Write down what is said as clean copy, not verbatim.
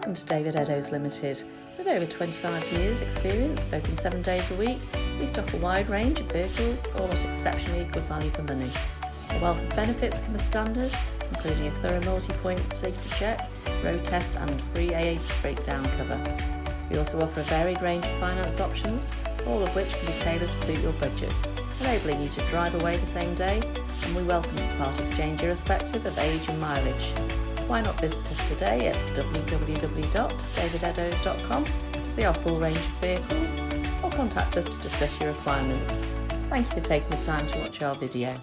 Welcome to David Eddowes Limited. With over 25 years experience, open 7 days a week, we stock a wide range of vehicles, all at exceptionally good value for money. A wealth of benefits come as standard, including a thorough multi-point safety check, road test and free AH breakdown cover. We also offer a varied range of finance options, all of which can be tailored to suit your budget, enabling you to drive away the same day, and we welcome part exchange irrespective of age and mileage. Why not visit us today at www.davideddowes.com to see our full range of vehicles, or contact us to discuss your requirements. Thank you for taking the time to watch our video.